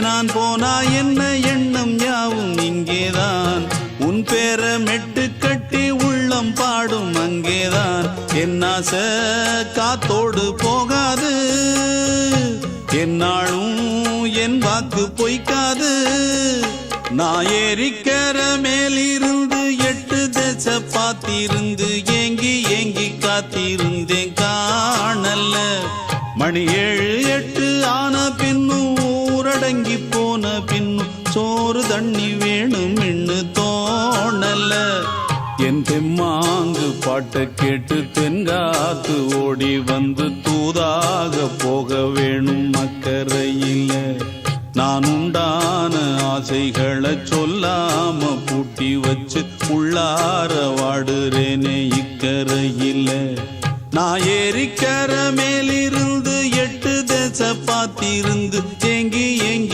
நான் போனா என்ன எண்ணம் யாவும் இங்கேதான் உன் பேர மெட்டு கட்டி உள்ளம் பாடும் அங்கேதான் என் ஆசை காத்தோடு போகாது என்னாலும் என் வாக்கு பொய்க்காது நான் ஏறிக்கர மேலிருந்து 8 தேச பார்த்திருந்து ஏங்கி ஏங்கி காத்திருந்தேன் காணல்ல மணி 7 8 ஆன பின்னும் ஊரடங்கி போன பின்னும் சோறு தண்ணி வேணும் இன்னு தோணல என் தெம்மாங்கு பாட்டை கேட்டு தென்காத்து ஓடி வந்து தூதாக போக வேணும் அக்கறையில நான் உண்டான ஆசைகளை சொல்லாம பூட்டி வச்சு உள்ளார வாடுறேனே இக்கரையில நான் ஏறிக்கர மேலிருந்து 8 தேச பார்த்திருந்து ஏங்கி ஏங்கி